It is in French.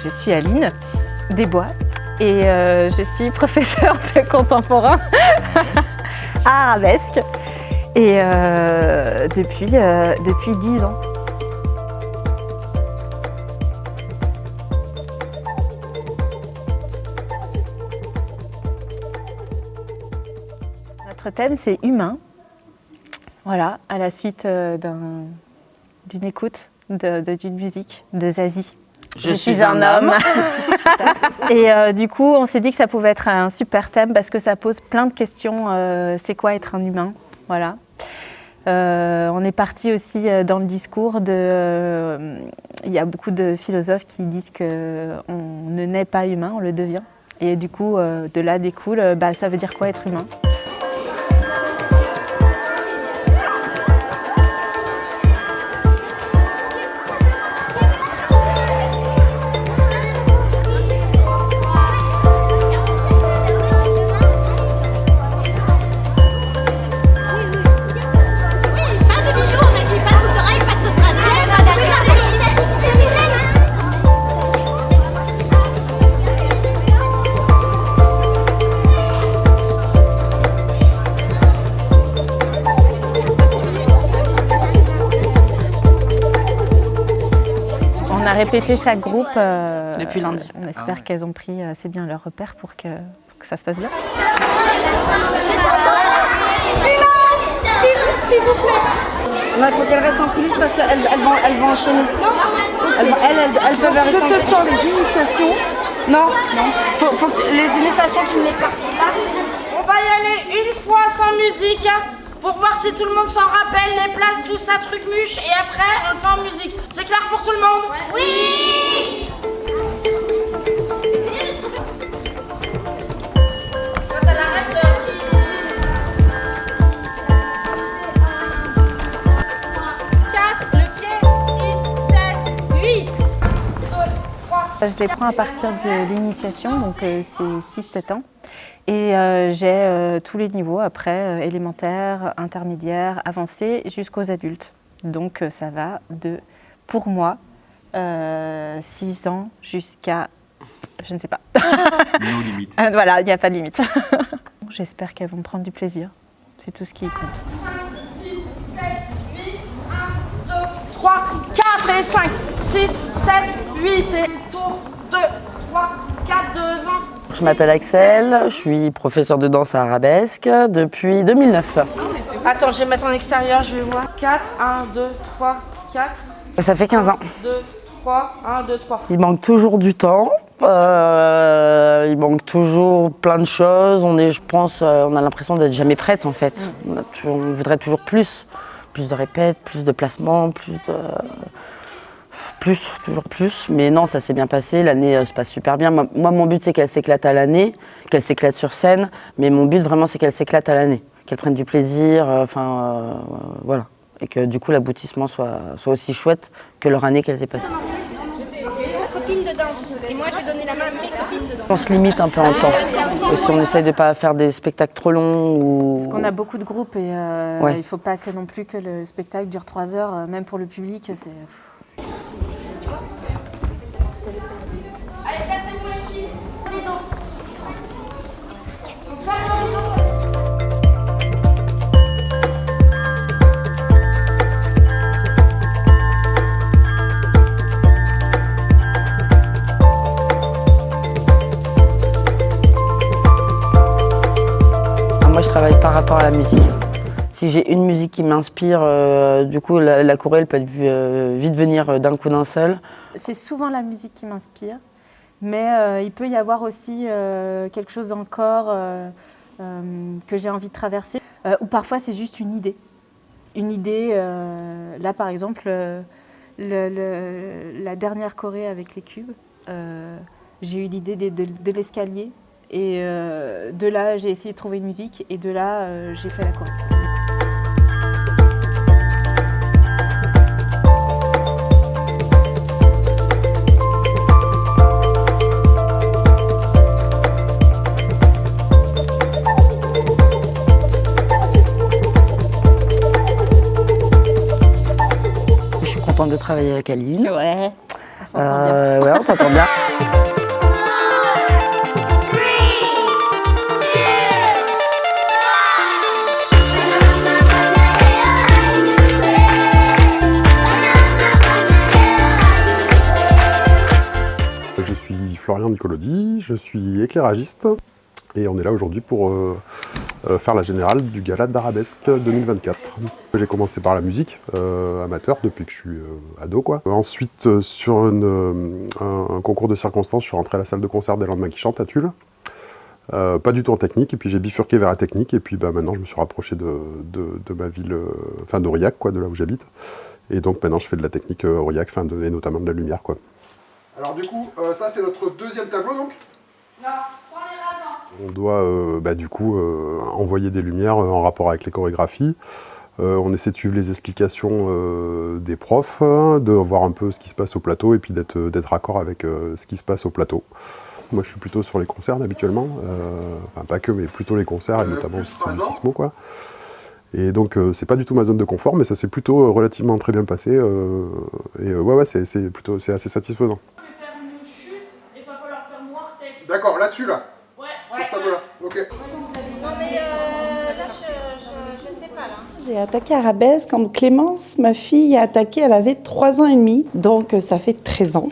Je suis Aline Desbois et je suis professeure de contemporain à Arabesque et depuis 10 ans. Notre thème, c'est humain. Voilà, à la suite d'une écoute d'une musique de Zazie. Je suis un homme. Et du coup, on s'est dit que ça pouvait être un super thème parce que ça pose plein de questions. C'est quoi être un humain? Voilà. On est parti aussi dans le discours il y a beaucoup de philosophes qui disent qu'on ne naît pas humain, on le devient. Et du coup, de là découle, ça veut dire quoi être humain? On a répété chaque groupe depuis lundi. On espère qu'elles ont pris assez bien leur repère pour que ça se passe bien. Silence, s'il vous plaît. Il faut qu'elles restent en coulisses parce qu'elles vont enchaîner. Elles peuvent rester. Je te sens les initiations. Non. Faut que les initiations, tu ne les parles pas. On va y aller une fois sans musique pour voir si tout le monde s'en rappelle, les places, tout ça, truc muche, et après on le fait en musique. C'est clair pour tout le monde? Oui. Quand elle arrête de... 4, le pied, 6, 7, 8. 2, 3. Je les prends à partir de l'initiation, donc c'est 6-7 ans. Et j'ai tous les niveaux après, élémentaire, intermédiaire, avancé, jusqu'aux adultes. Donc ça va pour moi, 6 ans jusqu'à, je ne sais pas. No limite. Voilà, il n'y a pas de limite. J'espère qu'elles vont prendre du plaisir. C'est tout ce qui compte. 5, 6, 7, 8, 1, 2, 3, 4 et 5, 6, 7, 8 et tour 2, 3, 4, 2, 20. Je m'appelle Axel, je suis professeur de danse à Arabesque depuis 2009. Attends, je vais mettre en extérieur, je vais voir. 4, 1, 2, 3, 4. Ça fait 15 ans. 2, 3, 1, 2, 3. Il manque toujours du temps, il manque toujours plein de choses. On a l'impression d'être jamais prête en fait. On voudrait toujours plus de répètes, plus de placements, toujours plus, mais non, ça s'est bien passé, l'année se passe super bien. Moi, mon but, c'est qu'elle s'éclate à l'année, qu'elle s'éclate sur scène, mais mon but, vraiment, c'est qu'elle s'éclate à l'année, qu'elle prenne du plaisir, voilà. Et que, du coup, l'aboutissement soit aussi chouette que leur année qu'elles aient passée. Copine de danse, et moi, je vais donner la main à mes copines de danse. On se limite un peu en temps, aussi, on essaye de ne pas faire des spectacles trop longs. Parce qu'on a beaucoup de groupes et ouais. Il ne faut pas que non plus que le spectacle dure 3 heures, même pour le public, c'est... Allez, placez-vous les filles. Les dos. Moi, je travaille par rapport à la musique. Si j'ai une musique qui m'inspire, du coup, la choré, elle peut vite venir d'un coup d'un seul. C'est souvent la musique qui m'inspire, mais il peut y avoir aussi quelque chose encore que j'ai envie de traverser, ou parfois c'est juste une idée. Une idée, là par exemple, la dernière choré avec les cubes, j'ai eu l'idée de l'escalier, et de là j'ai essayé de trouver une musique, et de là j'ai fait la choré. contente de travailler avec Aline. Ouais, on s'entend bien. Florian Nicolodi, je suis éclairagiste et on est là aujourd'hui pour faire la générale du gala d'Arabesque 2024. J'ai commencé par la musique, amateur, depuis que je suis ado, quoi. Ensuite, sur un concours de circonstances, je suis rentré à la salle de concert des Lendemains qui chantent à Tulle. Pas du tout en technique, et puis j'ai bifurqué vers la technique, et puis maintenant je me suis rapproché de ma ville, d'Aurillac, quoi, de là où j'habite. Et donc maintenant je fais de la technique Aurillac, et notamment de la lumière, quoi. Alors du coup, ça c'est notre deuxième tableau donc ? Non, sans les rasants. On doit envoyer des lumières en rapport avec les chorégraphies. On essaie de suivre les explications des profs, de voir un peu ce qui se passe au plateau, et puis d'être raccord avec ce qui se passe au plateau. Moi je suis plutôt sur les concerts habituellement, enfin pas que, mais plutôt les concerts, et notamment aussi sur du Sismo, quoi. Et donc c'est pas du tout ma zone de confort, mais ça s'est plutôt relativement très bien passé, c'est assez satisfaisant. Je vais faire une chute et pas falloir faire noir sec. D'accord, là-dessus là. Ouais. Sur ce tableau-là, ok. Non mais là je sais pas là. J'ai attaqué Arabesque quand Clémence, ma fille, a attaqué, elle avait 3 ans et demi, donc ça fait 13 ans.